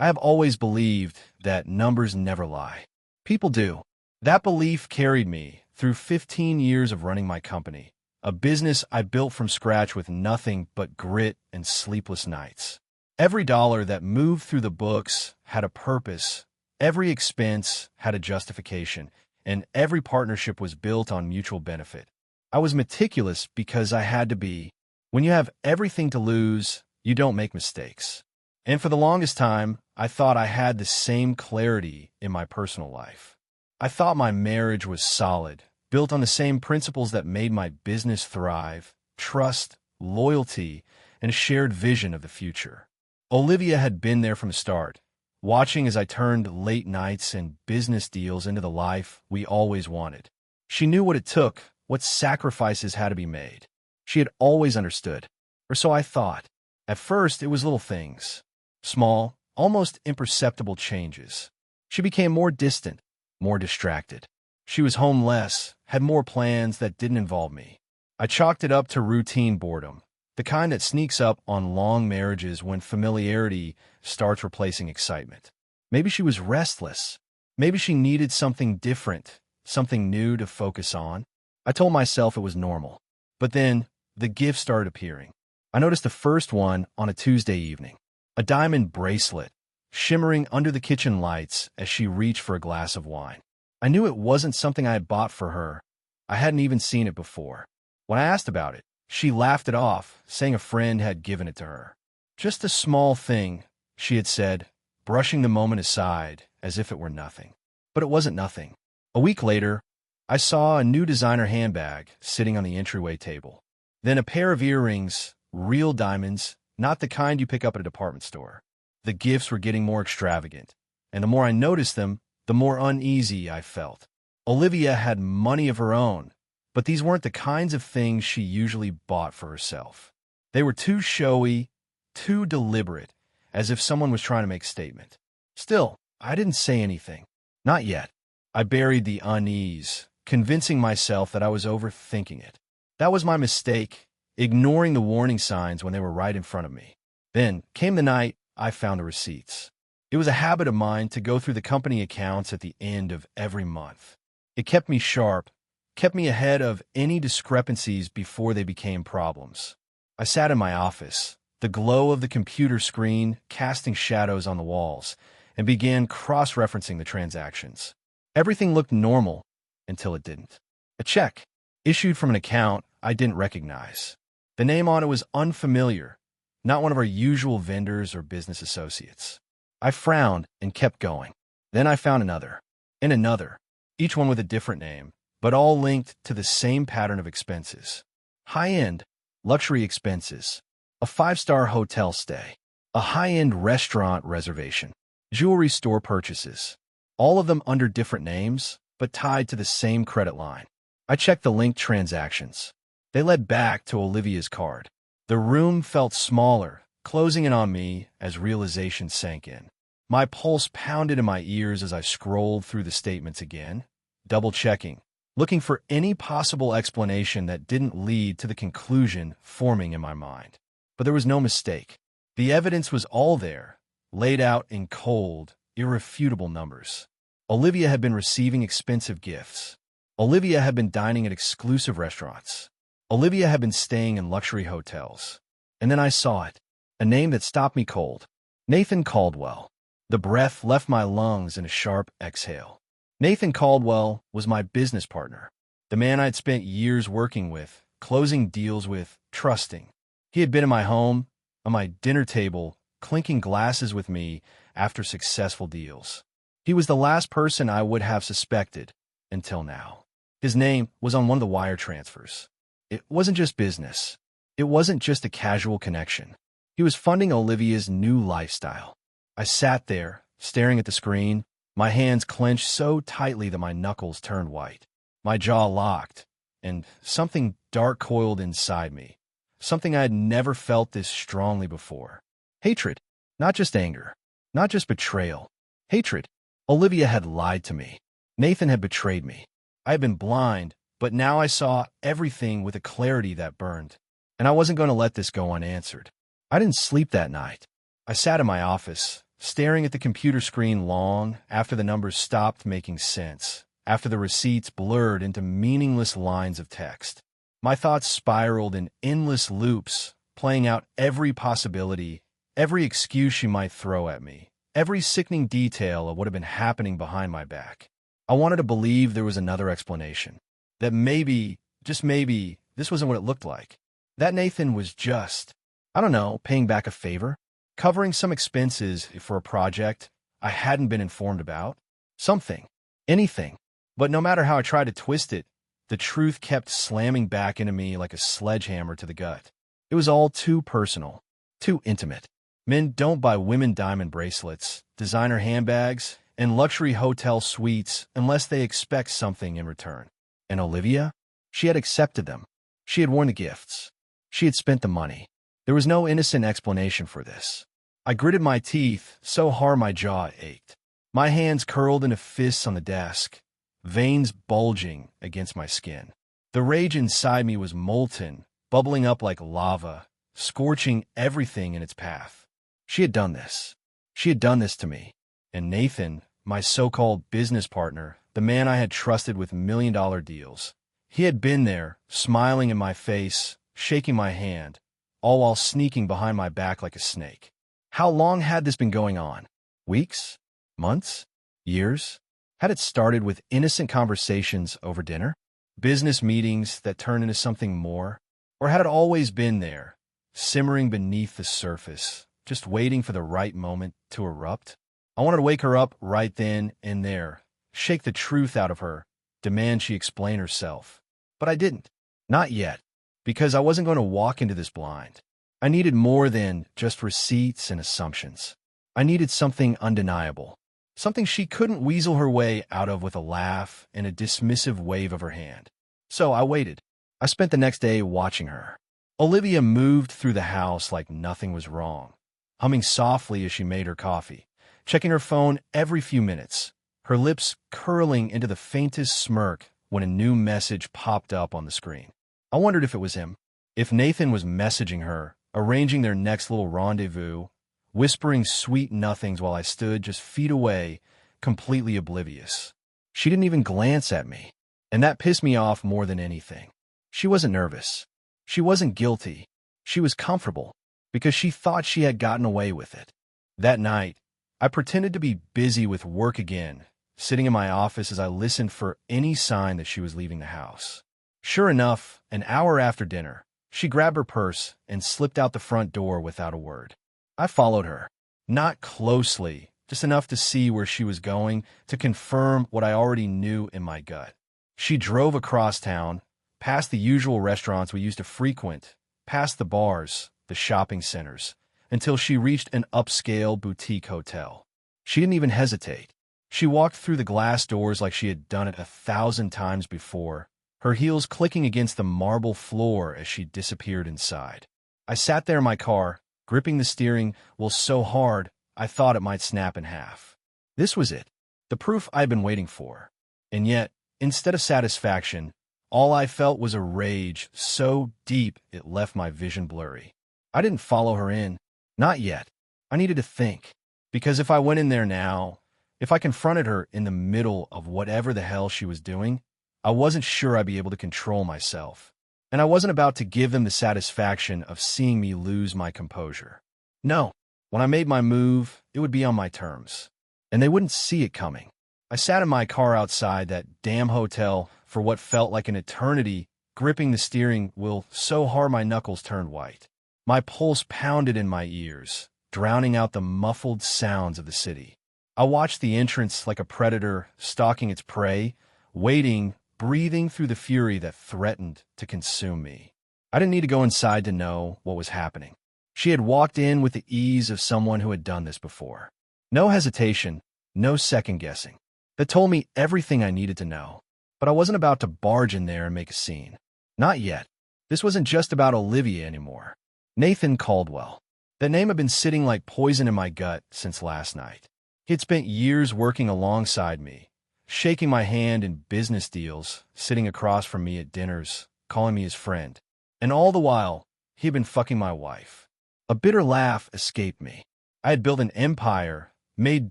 I have always believed that numbers never lie. People do. That belief carried me through 15 years of running my company, a business I built from scratch with nothing but grit and sleepless nights. Every dollar that moved through the books had a purpose, every expense had a justification, and every partnership was built on mutual benefit. I was meticulous because I had to be. When you have everything to lose, you don't make mistakes. And for the longest time, I thought I had the same clarity in my personal life. I thought my marriage was solid, built on the same principles that made my business thrive: trust, loyalty, and a shared vision of the future. Olivia had been there from the start, watching as I turned late nights and business deals into the life we always wanted. She knew what it took, what sacrifices had to be made. She had always understood, or so I thought. At first, it was little things, small, almost imperceptible changes. She became more distant, more distracted. She was home less, had more plans that didn't involve me. I chalked it up to routine boredom, the kind that sneaks up on long marriages when familiarity starts replacing excitement. Maybe she was restless. Maybe she needed something different, something new to focus on. I told myself it was normal. But then, the gifts started appearing. I noticed the first one on a Tuesday evening. A diamond bracelet, shimmering under the kitchen lights as she reached for a glass of wine. I knew it wasn't something I had bought for her. I hadn't even seen it before. When I asked about it, she laughed it off, saying a friend had given it to her. Just a small thing, she had said, brushing the moment aside as if it were nothing. But it wasn't nothing. A week later, I saw a new designer handbag sitting on the entryway table. Then a pair of earrings, real diamonds, not the kind you pick up at a department store. The gifts were getting more extravagant, and the more I noticed them, the more uneasy I felt. Olivia had money of her own, but these weren't the kinds of things she usually bought for herself. They were too showy, too deliberate, as if someone was trying to make a statement. Still, I didn't say anything. Not yet. I buried the unease, convincing myself that I was overthinking it. That was my mistake, ignoring the warning signs when they were right in front of me. Then came the night I found the receipts. It was a habit of mine to go through the company accounts at the end of every month. It kept me sharp, kept me ahead of any discrepancies before they became problems. I sat in my office, the glow of the computer screen casting shadows on the walls, and began cross-referencing the transactions. Everything looked normal until it didn't. A check, issued from an account I didn't recognize. The name on it was unfamiliar, not one of our usual vendors or business associates. I frowned and kept going. Then I found another, and another, each one with a different name, but all linked to the same pattern of expenses. High-end, luxury expenses, a 5-star hotel stay, a high-end restaurant reservation, jewelry store purchases, all of them under different names, but tied to the same credit line. I checked the linked transactions. They led back to Olivia's card. The room felt smaller, closing in on me as realization sank in. My pulse pounded in my ears as I scrolled through the statements again, double-checking, looking for any possible explanation that didn't lead to the conclusion forming in my mind. But there was no mistake. The evidence was all there, laid out in cold, irrefutable numbers. Olivia had been receiving expensive gifts. Olivia had been dining at exclusive restaurants. Olivia had been staying in luxury hotels. And then I saw it, a name that stopped me cold. Nathan Caldwell. The breath left my lungs in a sharp exhale. Nathan Caldwell was my business partner, the man I'd spent years working with, closing deals with, trusting. He had been in my home, on my dinner table, clinking glasses with me after successful deals. He was the last person I would have suspected until now. His name was on one of the wire transfers. It wasn't just business. It wasn't just a casual connection. He was funding Olivia's new lifestyle. I sat there, staring at the screen, my hands clenched so tightly that my knuckles turned white. My jaw locked, and something dark coiled inside me. Something I had never felt this strongly before. Hatred. Not just anger. Not just betrayal. Hatred. Olivia had lied to me. Nathan had betrayed me. I had been blind, but now I saw everything with a clarity that burned. And I wasn't going to let this go unanswered. I didn't sleep that night. I sat in my office, staring at the computer screen long after the numbers stopped making sense, after the receipts blurred into meaningless lines of text. My thoughts spiraled in endless loops, playing out every possibility, every excuse she might throw at me, every sickening detail of what had been happening behind my back. I wanted to believe there was another explanation, that maybe, just maybe, this wasn't what it looked like. That Nathan was just, I don't know, paying back a favor, covering some expenses for a project I hadn't been informed about. Something, anything. But no matter how I tried to twist it, the truth kept slamming back into me like a sledgehammer to the gut. It was all too personal, too intimate. Men don't buy women diamond bracelets, designer handbags, and luxury hotel suites unless they expect something in return. And Olivia? She had accepted them. She had worn the gifts. She had spent the money. There was no innocent explanation for this. I gritted my teeth so hard my jaw ached. My hands curled into fists on the desk, veins bulging against my skin. The rage inside me was molten, bubbling up like lava, scorching everything in its path. She had done this. She had done this to me. And Nathan, my so-called business partner, the man I had trusted with million-dollar deals, he had been there, smiling in my face, shaking my hand, all while sneaking behind my back like a snake. How long had this been going on? Weeks? Months? Years? Had it started with innocent conversations over dinner? Business meetings that turned into something more? Or had it always been there, simmering beneath the surface, just waiting for the right moment to erupt? I wanted to wake her up right then and there, shake the truth out of her, demand she explain herself. But I didn't. Not yet. Because I wasn't going to walk into this blind. I needed more than just receipts and assumptions. I needed something undeniable. Something she couldn't weasel her way out of with a laugh and a dismissive wave of her hand. So I waited. I spent the next day watching her. Olivia moved through the house like nothing was wrong, humming softly as she made her coffee, checking her phone every few minutes, her lips curling into the faintest smirk when a new message popped up on the screen. I wondered if it was him, if Nathan was messaging her, arranging their next little rendezvous, whispering sweet nothings while I stood just feet away, completely oblivious. She didn't even glance at me, and that pissed me off more than anything. She wasn't nervous. She wasn't guilty. She was comfortable, because she thought she had gotten away with it. That night, I pretended to be busy with work again, sitting in my office as I listened for any sign that she was leaving the house. Sure enough, an hour after dinner, she grabbed her purse and slipped out the front door without a word. I followed her, not closely, just enough to see where she was going, to confirm what I already knew in my gut. She drove across town, past the usual restaurants we used to frequent, past the bars, the shopping centers, until she reached an upscale boutique hotel. She didn't even hesitate. She walked through the glass doors like she had done it 1,000 times before, her heels clicking against the marble floor as she disappeared inside. I sat there in my car, gripping the steering wheel so hard I thought it might snap in half. This was it, the proof I'd been waiting for. And yet, instead of satisfaction, all I felt was a rage so deep it left my vision blurry. I didn't follow her in. Not yet. I needed to think. Because if I went in there now, if I confronted her in the middle of whatever the hell she was doing, I wasn't sure I'd be able to control myself. And I wasn't about to give them the satisfaction of seeing me lose my composure. No, when I made my move, it would be on my terms. And they wouldn't see it coming. I sat in my car outside that damn hotel for what felt like an eternity, gripping the steering wheel so hard my knuckles turned white. My pulse pounded in my ears, drowning out the muffled sounds of the city. I watched the entrance like a predator stalking its prey, waiting, breathing through the fury that threatened to consume me. I didn't need to go inside to know what was happening. She had walked in with the ease of someone who had done this before. No hesitation, no second-guessing. That told me everything I needed to know. But I wasn't about to barge in there and make a scene. Not yet. This wasn't just about Olivia anymore. Nathan Caldwell. That name had been sitting like poison in my gut since last night. He had spent years working alongside me, shaking my hand in business deals, sitting across from me at dinners, calling me his friend. And all the while, he had been fucking my wife. A bitter laugh escaped me. I had built an empire made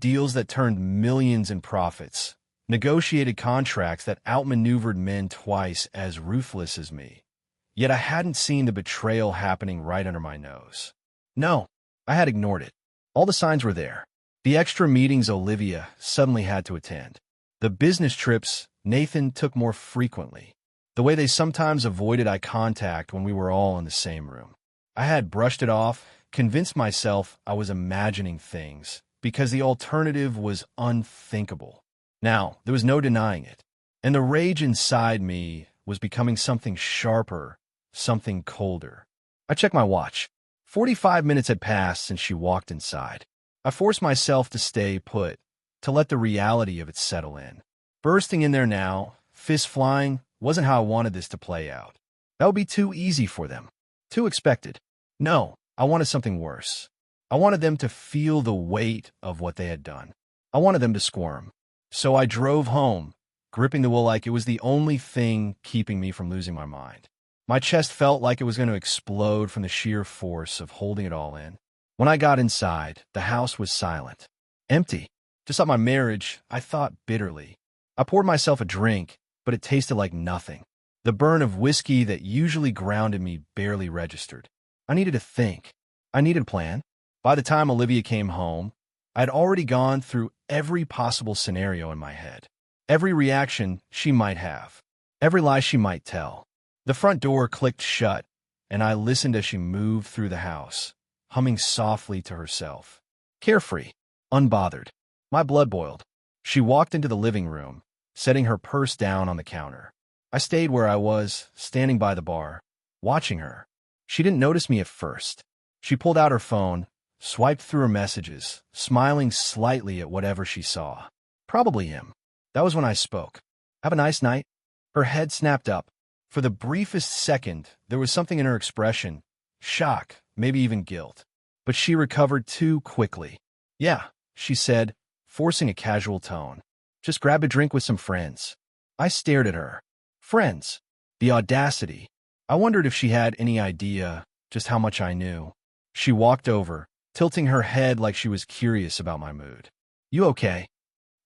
deals that turned millions in profits, negotiated contracts that outmaneuvered men twice as ruthless as me. Yet I hadn't seen the betrayal happening right under my nose. No, I had ignored it. All the signs were there. The extra meetings Olivia suddenly had to attend. The business trips Nathan took more frequently. The way they sometimes avoided eye contact when we were all in the same room. I had brushed it off, convinced myself I was imagining things, because the alternative was unthinkable. Now, there was no denying it. And the rage inside me was becoming something sharper, something colder. I checked my watch. 45 minutes had passed since she walked inside. I forced myself to stay put, to let the reality of it settle in. Bursting in there now, fists flying, wasn't how I wanted this to play out. That would be too easy for them. Too expected. No, I wanted something worse. I wanted them to feel the weight of what they had done. I wanted them to squirm. So I drove home, gripping the wheel like it was the only thing keeping me from losing my mind. My chest felt like it was going to explode from the sheer force of holding it all in. When I got inside, the house was silent. Empty. Just like my marriage, I thought bitterly. I poured myself a drink, but it tasted like nothing. The burn of whiskey that usually grounded me barely registered. I needed to think. I needed a plan. By the time Olivia came home, I had already gone through every possible scenario in my head. Every reaction she might have. Every lie she might tell. The front door clicked shut, and I listened as she moved through the house, humming softly to herself. Carefree. Unbothered. My blood boiled. She walked into the living room, setting her purse down on the counter. I stayed where I was, standing by the bar, watching her. She didn't notice me at first. She pulled out her phone, swiped through her messages, smiling slightly at whatever she saw. Probably him. That was when I spoke. Have a nice night? Her head snapped up. For the briefest second, there was something in her expression, shock, maybe even guilt. But she recovered too quickly. Yeah, she said, forcing a casual tone. Just grab a drink with some friends. I stared at her. Friends. The audacity. I wondered if she had any idea just how much I knew. She walked over, tilting her head like she was curious about my mood. You okay?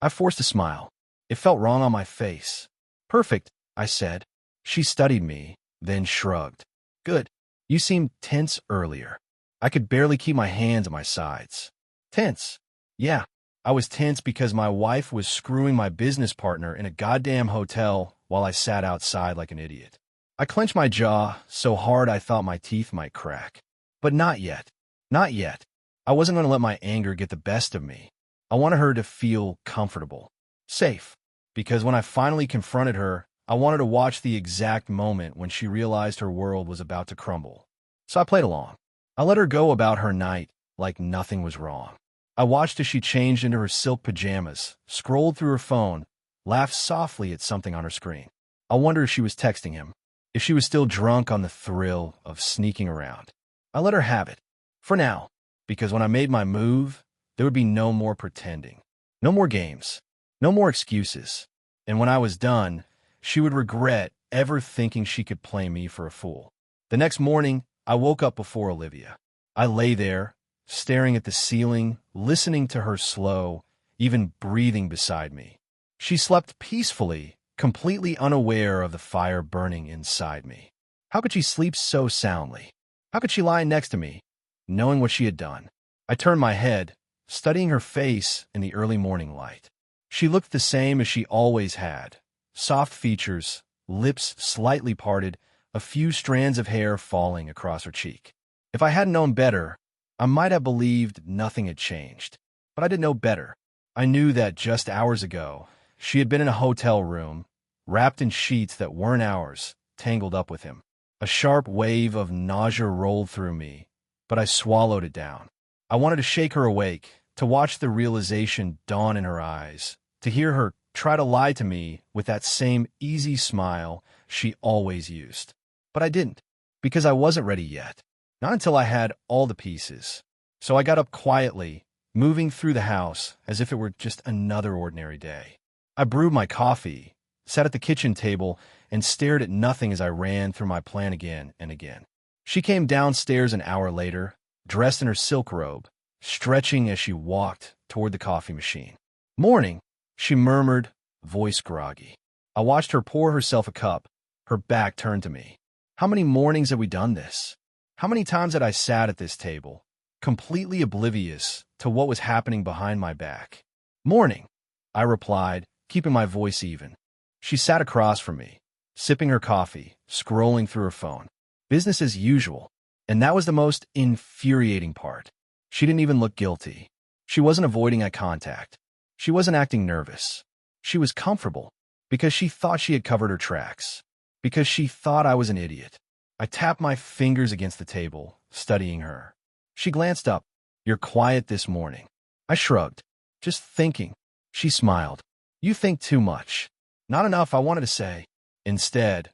I forced a smile. It felt wrong on my face. Perfect, I said. She studied me, then shrugged. Good. You seemed tense earlier. I could barely keep my hands at my sides. Tense. Yeah, I was tense because my wife was screwing my business partner in a goddamn hotel while I sat outside like an idiot. I clenched my jaw so hard I thought my teeth might crack. But not yet. Not yet. I wasn't going to let my anger get the best of me. I wanted her to feel comfortable. Safe. Because when I finally confronted her, I wanted to watch the exact moment when she realized her world was about to crumble. So I played along. I let her go about her night like nothing was wrong. I watched as she changed into her silk pajamas, scrolled through her phone, laughed softly at something on her screen. I wondered if she was texting him, if she was still drunk on the thrill of sneaking around. I let her have it. For now. Because when I made my move, there would be no more pretending. No more games. No more excuses. And when I was done, she would regret ever thinking she could play me for a fool. The next morning, I woke up before Olivia. I lay there, staring at the ceiling, listening to her slow, even breathing beside me. She slept peacefully, completely unaware of the fire burning inside me. How could she sleep so soundly? How could she lie next to me, knowing what she had done? I turned my head, studying her face in the early morning light. She looked the same as she always had. Soft features, lips slightly parted, a few strands of hair falling across her cheek. If I hadn't known better, I might have believed nothing had changed. But I didn't know better. I knew that just hours ago, she had been in a hotel room, wrapped in sheets that weren't ours, tangled up with him. A sharp wave of nausea rolled through me, but I swallowed it down. I wanted to shake her awake, to watch the realization dawn in her eyes, to hear her try to lie to me with that same easy smile she always used. But I didn't, because I wasn't ready yet. Not until I had all the pieces. So I got up quietly, moving through the house as if it were just another ordinary day. I brewed my coffee, sat at the kitchen table, and stared at nothing as I ran through my plan again and again. She came downstairs an hour later, dressed in her silk robe, stretching as she walked toward the coffee machine. "Morning," she murmured, voice groggy. I watched her pour herself a cup, her back turned to me. How many mornings had we done this? How many times had I sat at this table, completely oblivious to what was happening behind my back? "Morning," I replied, keeping my voice even. She sat across from me, sipping her coffee, scrolling through her phone. Business as usual. And that was the most infuriating part. She didn't even look guilty. She wasn't avoiding eye contact. She wasn't acting nervous. She was comfortable because she thought she had covered her tracks, because she thought I was an idiot. I tapped my fingers against the table, studying her. She glanced up. "You're quiet this morning." I shrugged. "Just thinking." She smiled. "You think too much." "Not enough," I wanted to say. Instead,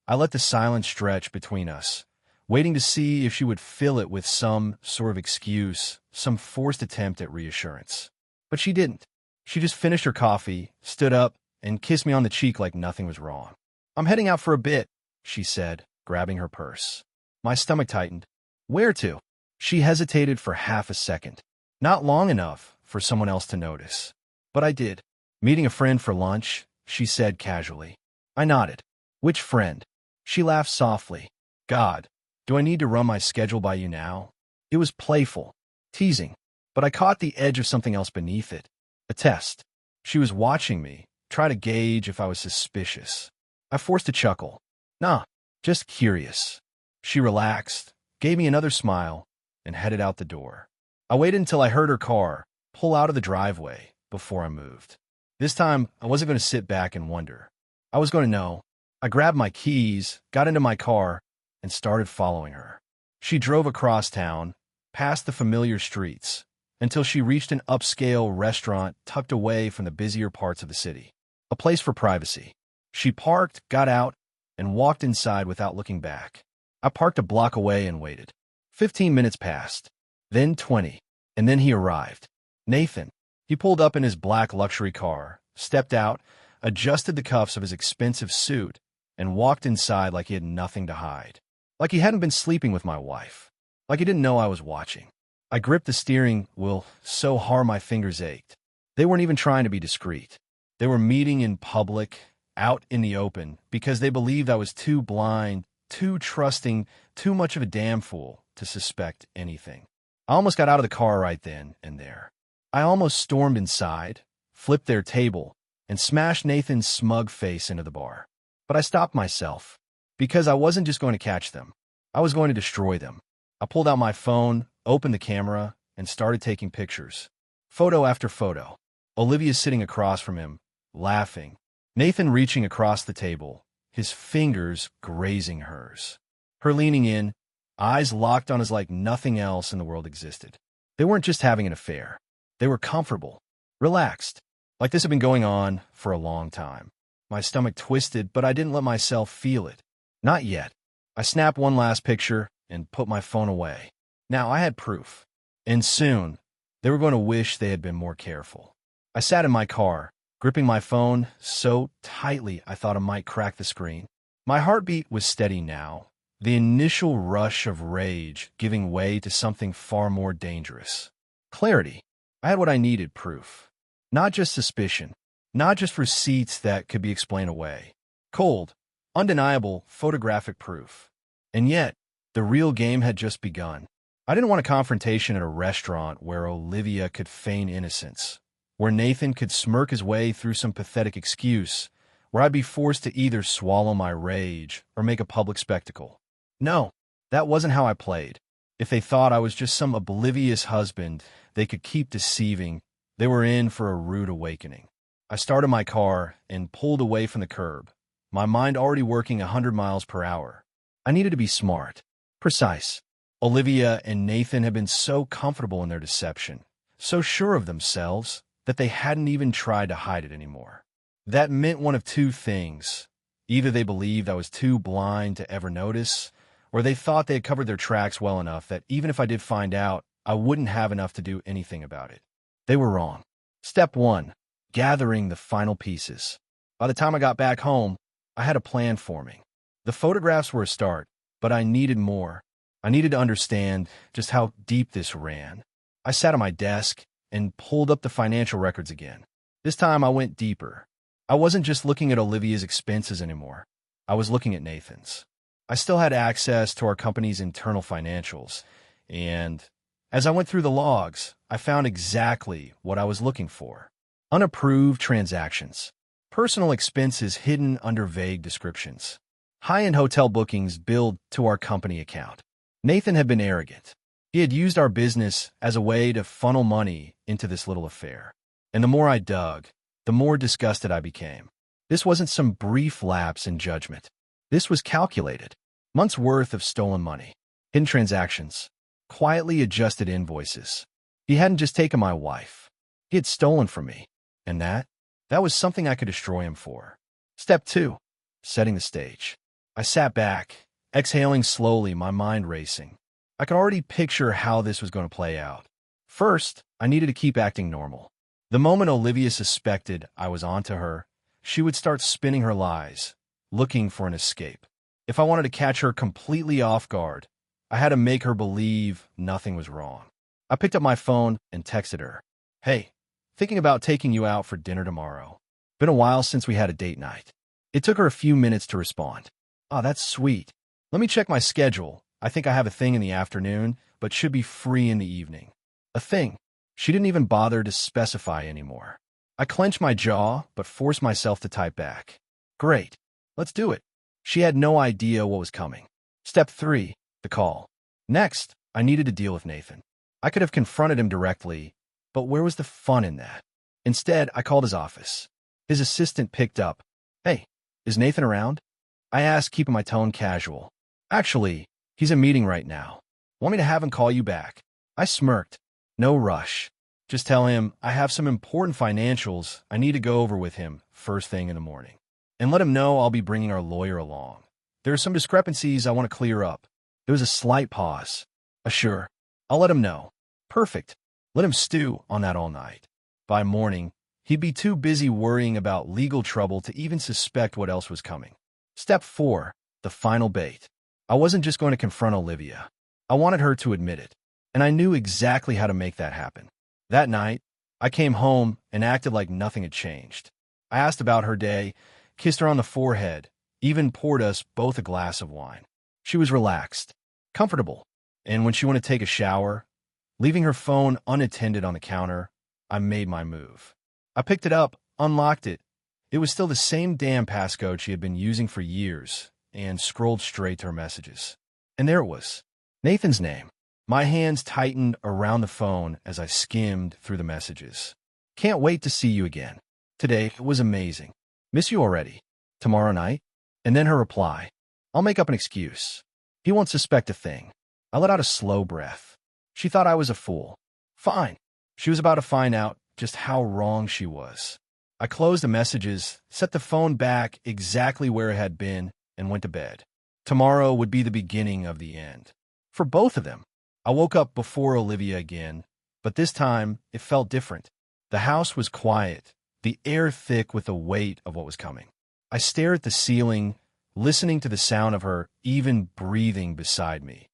I let the silence stretch between us, waiting to see if she would fill it with some sort of excuse, some forced attempt at reassurance. But she didn't. She just finished her coffee, stood up, and kissed me on the cheek like nothing was wrong. "I'm heading out for a bit," she said, grabbing her purse. My stomach tightened. "Where to?" She hesitated for half a second. Not long enough for someone else to notice. But I did. "Meeting a friend for lunch," she said casually. I nodded. "Which friend?" She laughed softly. "God, do I need to run my schedule by you now?" It was playful, teasing, but I caught the edge of something else beneath it. A test. She was watching me, try to gauge if I was suspicious. I forced a chuckle. "Nah, just curious." She relaxed, gave me another smile, and headed out the door. I waited until I heard her car pull out of the driveway before I moved. This time, I wasn't going to sit back and wonder. I was going to know. I grabbed my keys, got into my car, and started following her. She drove across town, past the familiar streets, until she reached an upscale restaurant tucked away from the busier parts of the city. A place for privacy. She parked, got out, and walked inside without looking back. I parked a block away and waited. 15 minutes passed, then 20, and then he arrived. Nathan. He pulled up in his black luxury car, stepped out, adjusted the cuffs of his expensive suit, and walked inside like he had nothing to hide. Like he hadn't been sleeping with my wife. Like he didn't know I was watching. I gripped the steering wheel so hard my fingers ached. They weren't even trying to be discreet. They were meeting in public, out in the open, because they believed I was too blind, too trusting, too much of a damn fool to suspect anything. I almost got out of the car right then and there. I almost stormed inside, flipped their table, and smashed Nathan's smug face into the bar. But I stopped myself, because I wasn't just going to catch them. I was going to destroy them. I pulled out my phone, opened the camera, and started taking pictures. Photo after photo. Olivia sitting across from him, laughing. Nathan reaching across the table, his fingers grazing hers. Her leaning in, eyes locked on us like nothing else in the world existed. They weren't just having an affair. They were comfortable, relaxed, like this had been going on for a long time. My stomach twisted, but I didn't let myself feel it. Not yet. I snapped one last picture and put my phone away. Now I had proof. And soon, they were going to wish they had been more careful. I sat in my car, gripping my phone so tightly I thought I might crack the screen. My heartbeat was steady now, the initial rush of rage giving way to something far more dangerous. Clarity. I had what I needed, proof. Not just suspicion, not just receipts that could be explained away. Cold, undeniable photographic proof. And yet, the real game had just begun. I didn't want a confrontation at a restaurant where Olivia could feign innocence, where Nathan could smirk his way through some pathetic excuse, where I'd be forced to either swallow my rage or make a public spectacle. No, that wasn't how I played. If they thought I was just some oblivious husband they could keep deceiving, they were in for a rude awakening. I started my car and pulled away from the curb, my mind already working 100 miles per hour. I needed to be smart, precise. Olivia and Nathan had been so comfortable in their deception, so sure of themselves, that they hadn't even tried to hide it anymore. That meant one of two things. Either they believed I was too blind to ever notice, or they thought they had covered their tracks well enough that even if I did find out, I wouldn't have enough to do anything about it. They were wrong. Step 1. Gathering the final pieces. By the time I got back home, I had a plan forming. The photographs were a start, but I needed more. I needed to understand just how deep this ran. I sat at my desk and pulled up the financial records again. This time I went deeper. I wasn't just looking at Olivia's expenses anymore. I was looking at Nathan's. I still had access to our company's internal financials, and as I went through the logs, I found exactly what I was looking for. Unapproved transactions. Personal expenses hidden under vague descriptions. High-end hotel bookings billed to our company account. Nathan had been arrogant. He had used our business as a way to funnel money into this little affair. And the more I dug, the more disgusted I became. This wasn't some brief lapse in judgment. This was calculated. Months' worth of stolen money. Hidden transactions. Quietly adjusted invoices. He hadn't just taken my wife. He had stolen from me. And that was something I could destroy him for. Step 2. Setting the stage. I sat back, exhaling slowly, my mind racing. I could already picture how this was going to play out. First, I needed to keep acting normal. The moment Olivia suspected I was onto her, she would start spinning her lies, looking for an escape. If I wanted to catch her completely off guard, I had to make her believe nothing was wrong. I picked up my phone and texted her. Hey, thinking about taking you out for dinner tomorrow. Been a while since we had a date night. It took her a few minutes to respond. Oh, that's sweet. Let me check my schedule. I think I have a thing in the afternoon, but should be free in the evening. A thing. She didn't even bother to specify anymore. I clenched my jaw, but forced myself to type back. Great. Let's do it. She had no idea what was coming. Step 3. The call. Next, I needed to deal with Nathan. I could have confronted him directly, but where was the fun in that? Instead, I called his office. His assistant picked up. Hey, is Nathan around? I asked, keeping my tone casual. Actually, he's in a meeting right now. Want me to have him call you back? I smirked. No rush. Just tell him I have some important financials I need to go over with him first thing in the morning. And let him know I'll be bringing our lawyer along. There are some discrepancies I want to clear up. There was a slight pause. Sure. I'll let him know. Perfect. Let him stew on that all night. By morning, he'd be too busy worrying about legal trouble to even suspect what else was coming. Step 4. The final bait. I wasn't just going to confront Olivia. I wanted her to admit it, and I knew exactly how to make that happen. That night, I came home and acted like nothing had changed. I asked about her day, kissed her on the forehead, even poured us both a glass of wine. She was relaxed, comfortable, and when she wanted to take a shower, leaving her phone unattended on the counter, I made my move. I picked it up, unlocked it. It was still the same damn passcode she had been using for years, and scrolled straight to her messages. And there it was, Nathan's name. My hands tightened around the phone as I skimmed through the messages. Can't wait to see you again. Today was amazing. Miss you already. Tomorrow night? And then her reply. I'll make up an excuse. He won't suspect a thing. I let out a slow breath. She thought I was a fool. Fine. She was about to find out just how wrong she was. I closed the messages, set the phone back exactly where it had been, and went to bed. Tomorrow would be the beginning of the end. For both of them. I woke up before Olivia again, but this time it felt different. The house was quiet, the air thick with the weight of what was coming. I stared at the ceiling, listening to the sound of her even breathing beside me,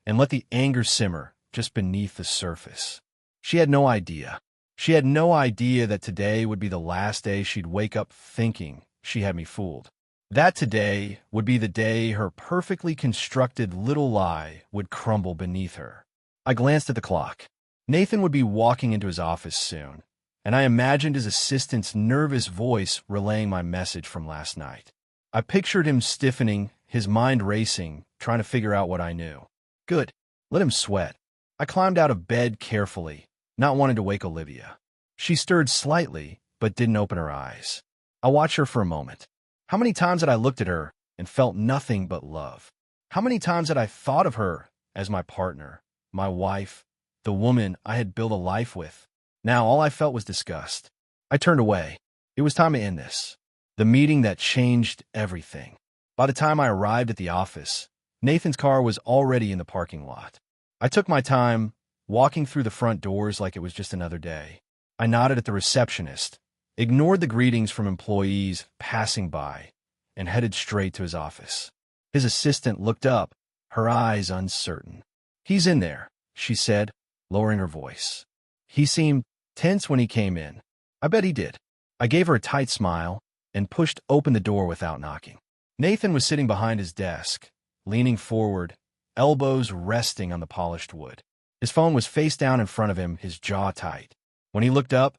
and let the anger simmer just beneath the surface. She had no idea. She had no idea that today would be the last day she'd wake up thinking she had me fooled. That today would be the day her perfectly constructed little lie would crumble beneath her. I glanced at the clock. Nathan would be walking into his office soon, and I imagined his assistant's nervous voice relaying my message from last night. I pictured him stiffening, his mind racing, trying to figure out what I knew. Good. Let him sweat. I climbed out of bed carefully, not wanting to wake Olivia. She stirred slightly, but didn't open her eyes. I watched her for a moment. How many times had I looked at her and felt nothing but love? How many times had I thought of her as my partner, my wife, the woman I had built a life with? Now all I felt was disgust. I turned away. It was time to end this. The meeting that changed everything. By the time I arrived at the office, Nathan's car was already in the parking lot. I took my time, walking through the front doors like it was just another day. I nodded at the receptionist, ignored the greetings from employees passing by, and headed straight to his office. His assistant looked up, her eyes uncertain. He's in there, she said. lowering her voice. He seemed tense when he came in. I bet he did. I gave her a tight smile and pushed open the door without knocking. Nathan was sitting behind his desk, leaning forward, elbows resting on the polished wood. His phone was face down in front of him, his jaw tight. When he looked up,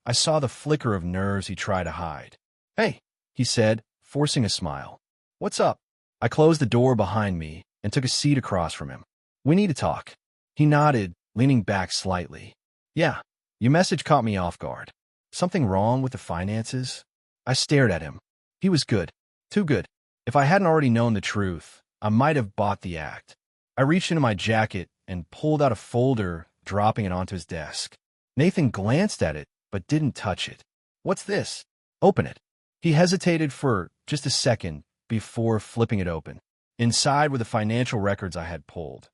I saw the flicker of nerves he tried to hide. "Hey," he said, forcing a smile. "What's up?" I closed the door behind me and took a seat across from him. "We need to talk." He nodded, leaning back slightly. "Yeah, your message caught me off guard. Something wrong with the finances?" I stared at him. He was good. Too good. If I hadn't already known the truth, I might have bought the act. I reached into my jacket and pulled out a folder, dropping it onto his desk. Nathan glanced at it, but didn't touch it. "What's this?" "Open it." He hesitated for just a second before flipping it open. Inside were the financial records I had pulled.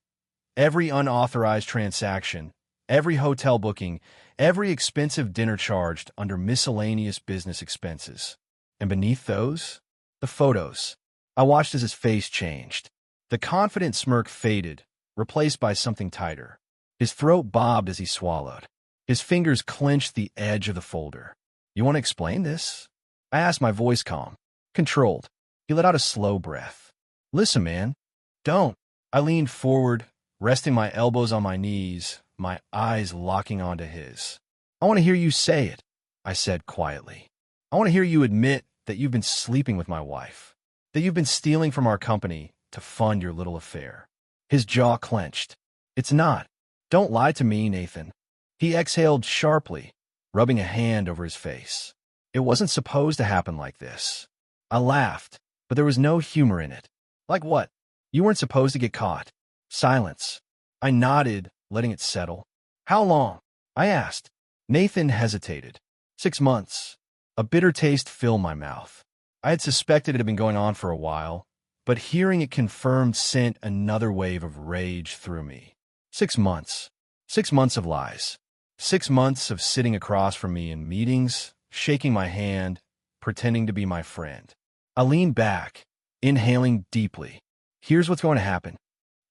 Every unauthorized transaction, every hotel booking, every expensive dinner charged under miscellaneous business expenses. And beneath those, the photos. I watched as his face changed. The confident smirk faded, replaced by something tighter. His throat bobbed as he swallowed. His fingers clenched the edge of the folder. "You want to explain this?" I asked, my voice calm, controlled. He let out a slow breath. "Listen, man. Don't." I leaned forward, resting my elbows on my knees, my eyes locking onto his. "I want to hear you say it," I said quietly. "I want to hear you admit that you've been sleeping with my wife, that you've been stealing from our company to fund your little affair." His jaw clenched. "It's not. Don't lie to me, Nathan." He exhaled sharply, rubbing a hand over his face. "It wasn't supposed to happen like this." I laughed, but there was no humor in it. "Like what? You weren't supposed to get caught." Silence. I nodded, letting it settle. "How long?" I asked. Nathan hesitated. 6 months. A bitter taste filled my mouth. I had suspected it had been going on for a while, but hearing it confirmed sent another wave of rage through me. 6 months. 6 months of lies. 6 months of sitting across from me in meetings, shaking my hand, pretending to be my friend. I leaned back, inhaling deeply. "Here's what's going to happen."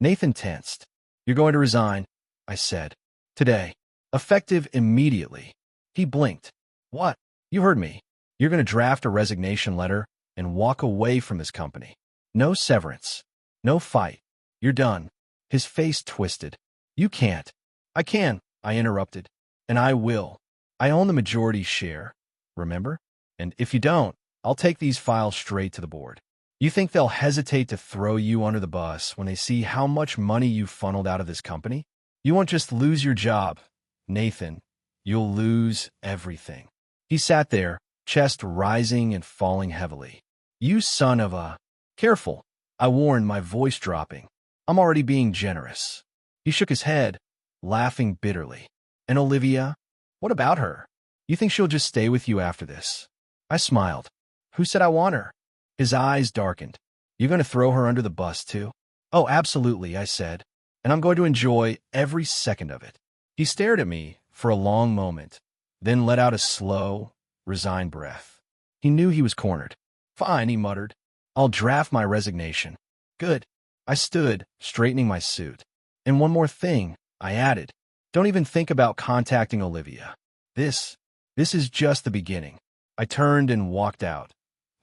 Nathan tensed. "You're going to resign," I said. "Today. Effective immediately." He blinked. "What?" "You heard me. You're going to draft a resignation letter and walk away from this company. No severance. No fight. You're done." His face twisted. "You can't." "I can," I interrupted. "And I will. I own the majority share, remember? And if you don't, I'll take these files straight to the board. You think they'll hesitate to throw you under the bus when they see how much money you've funneled out of this company? You won't just lose your job, Nathan. You'll lose everything." He sat there, chest rising and falling heavily. "You son of a—" "Careful," I warned, my voice dropping. "I'm already being generous." He shook his head, laughing bitterly. "And Olivia? What about her? You think she'll just stay with you after this?" I smiled. "Who said I want her?" His eyes darkened. "You going to throw her under the bus, too?" "Oh, absolutely," I said. "And I'm going to enjoy every second of it." He stared at me for a long moment, then let out a slow, resigned breath. He knew he was cornered. "Fine," he muttered. "I'll draft my resignation." "Good." I stood, straightening my suit. "And one more thing," I added. "Don't even think about contacting Olivia. This is just the beginning." I turned and walked out,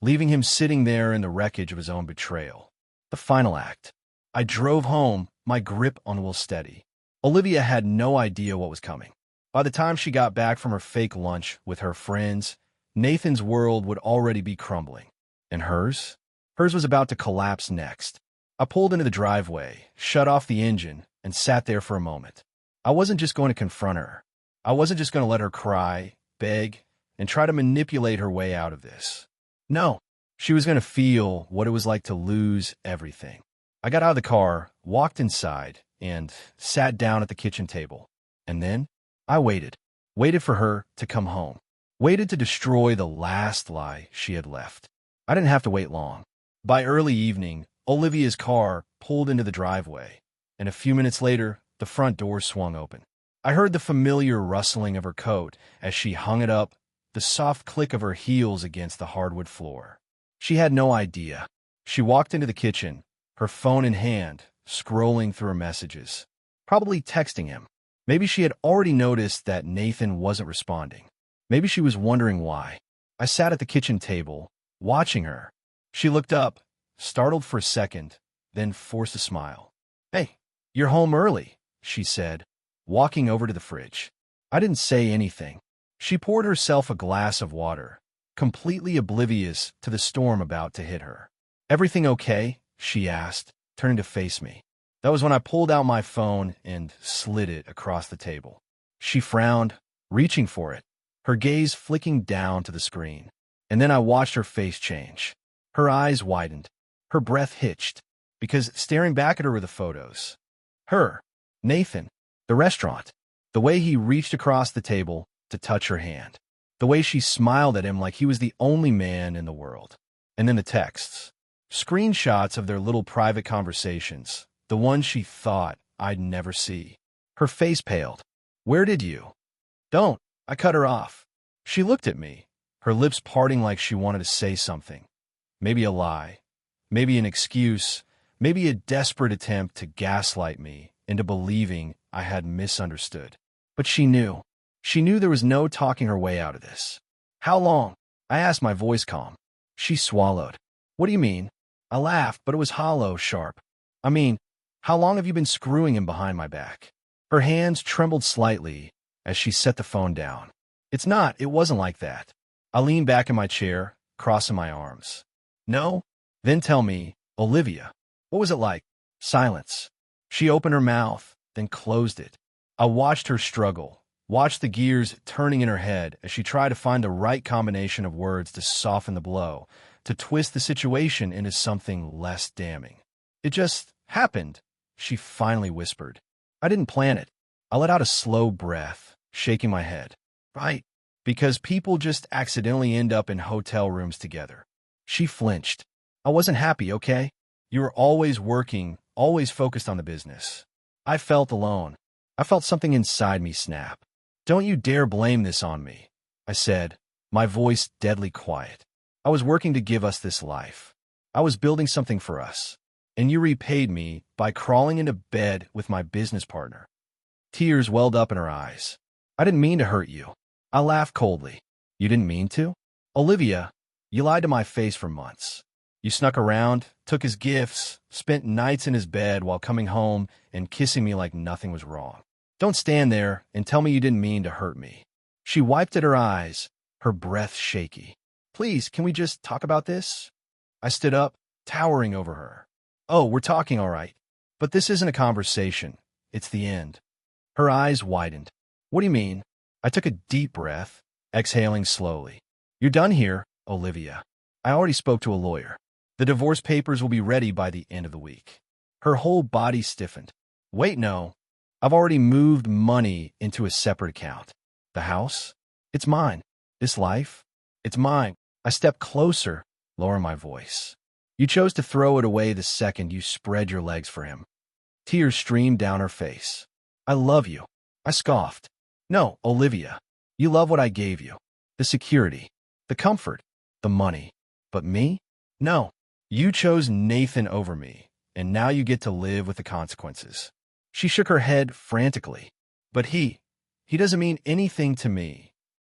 leaving him sitting there in the wreckage of his own betrayal. The final act. I drove home, my grip on Will steady. Olivia had no idea what was coming. By the time she got back from her fake lunch with her friends, Nathan's world would already be crumbling. And hers? Hers was about to collapse next. I pulled into the driveway, shut off the engine, and sat there for a moment. I wasn't just going to confront her. I wasn't just going to let her cry, beg, and try to manipulate her way out of this. No, she was going to feel what it was like to lose everything. I got out of the car, walked inside, and sat down at the kitchen table. And then I waited for her to come home, waited to destroy the last lie she had left. I didn't have to wait long. By early evening, Olivia's car pulled into the driveway, and a few minutes later, the front door swung open. I heard the familiar rustling of her coat as she hung it up, the soft click of her heels against the hardwood floor. She had no idea. She walked into the kitchen, her phone in hand, scrolling through her messages, probably texting him. Maybe she had already noticed that Nathan wasn't responding. Maybe she was wondering why. I sat at the kitchen table, watching her. She looked up, startled for a second, then forced a smile. "Hey, you're home early," she said, walking over to the fridge. I didn't say anything. She poured herself a glass of water, completely oblivious to the storm about to hit her. "Everything okay?" she asked, turning to face me. That was when I pulled out my phone and slid it across the table. She frowned, reaching for it, her gaze flicking down to the screen. And then I watched her face change. Her eyes widened. Her breath hitched, because staring back at her were the photos. Her, Nathan, the restaurant, the way he reached across the table to touch her hand, the way she smiled at him like he was the only man in the world. And then the texts, screenshots of their little private conversations, the ones she thought I'd never see. Her face paled. "Where did you?" "Don't." I cut her off. She looked at me, her lips parting like she wanted to say something. Maybe a lie, maybe an excuse, maybe a desperate attempt to gaslight me into believing I had misunderstood. But she knew. She knew there was no talking her way out of this. "How long?" I asked, my voice calm. She swallowed. "What do you mean?" I laughed, but it was hollow, sharp. "I mean, how long have you been screwing him behind my back?" Her hands trembled slightly as she set the phone down. It wasn't like that." I leaned back in my chair, crossing my arms. "No?" "Then tell me, Olivia, what was it like?" Silence. She opened her mouth, then closed it. I watched her struggle, watched the gears turning in her head as she tried to find the right combination of words to soften the blow, to twist the situation into something less damning. "It just happened," she finally whispered. "I didn't plan it." I let out a slow breath, shaking my head. "Right, because people just accidentally end up in hotel rooms together." She flinched. "I wasn't happy, okay? You were always working, always focused on the business." I felt alone. I felt something inside me snap. "Don't you dare blame this on me," I said, my voice deadly quiet. "I was working to give us this life. I was building something for us. And you repaid me by crawling into bed with my business partner." Tears welled up in her eyes. "I didn't mean to hurt you." I laughed coldly. "You didn't mean to?" "Olivia, you lied to my face for months. You snuck around, took his gifts, spent nights in his bed while coming home and kissing me like nothing was wrong. Don't stand there and tell me you didn't mean to hurt me." She wiped at her eyes, her breath shaky. "Please, can we just talk about this?" I stood up, towering over her. "Oh, we're talking all right. But this isn't a conversation. It's the end." Her eyes widened. "What do you mean?" I took a deep breath, exhaling slowly. "You're done here, Olivia. I already spoke to a lawyer. The divorce papers will be ready by the end of the week." Her whole body stiffened. "Wait, no. I've already moved money into a separate account. The house? It's mine. This life? It's mine." I stepped closer, lowering my voice. "You chose to throw it away the second you spread your legs for him." Tears streamed down her face. "I love you." I scoffed. "No, Olivia. You love what I gave you. The security, the comfort, the money. But me? No. You chose Nathan over me, and now you get to live with the consequences." She shook her head frantically. "But he doesn't mean anything to me."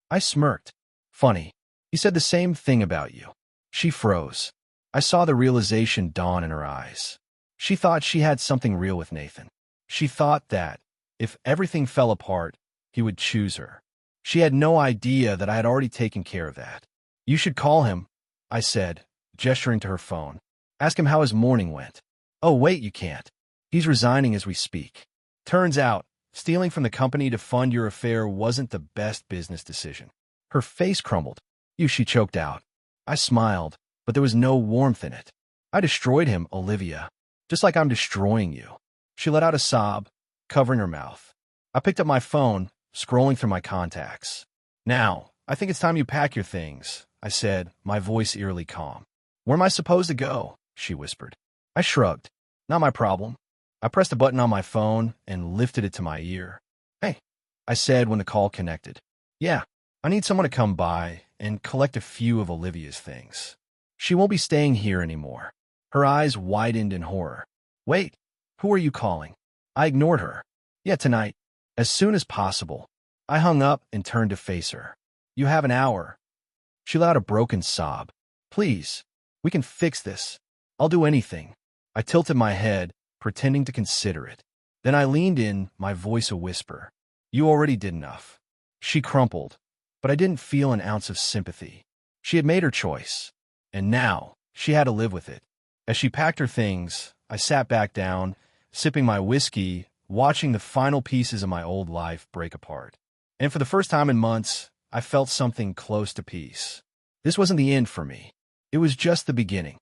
I smirked. "Funny. He said the same thing about you." She froze. I saw the realization dawn in her eyes. She thought she had something real with Nathan. She thought that, if everything fell apart, he would choose her. She had no idea that I had already taken care of that. "You should call him," I said, gesturing to her phone. "Ask him how his morning went." "Oh, wait, you can't. He's resigning as we speak." Turns out, stealing from the company to fund your affair wasn't the best business decision. Her face crumbled. She choked out. I smiled, but there was no warmth in it. "I destroyed him, Olivia, just like I'm destroying you." She let out a sob, covering her mouth. I picked up my phone, scrolling through my contacts. "Now, I think it's time you pack your things," I said, my voice eerily calm. "Where am I supposed to go?" she whispered. I shrugged. "Not my problem." I pressed a button on my phone and lifted it to my ear. "Hey," I said when the call connected. "Yeah, I need someone to come by and collect a few of Olivia's things. She won't be staying here anymore." Her eyes widened in horror. "Wait, who are you calling?" I ignored her. "Yeah, tonight. As soon as possible, I hung up and turned to face her. You have an hour. She let out a broken sob. Please, we can fix this. I'll do anything. I tilted my head, pretending to consider it. Then I leaned in, my voice a whisper. You already did enough. She crumpled, but I didn't feel an ounce of sympathy. She had made her choice, and now she had to live with it. As she packed her things, I sat back down, sipping my whiskey, watching the final pieces of my old life break apart. And for the first time in months, I felt something close to peace. This wasn't the end for me. It was just the beginning.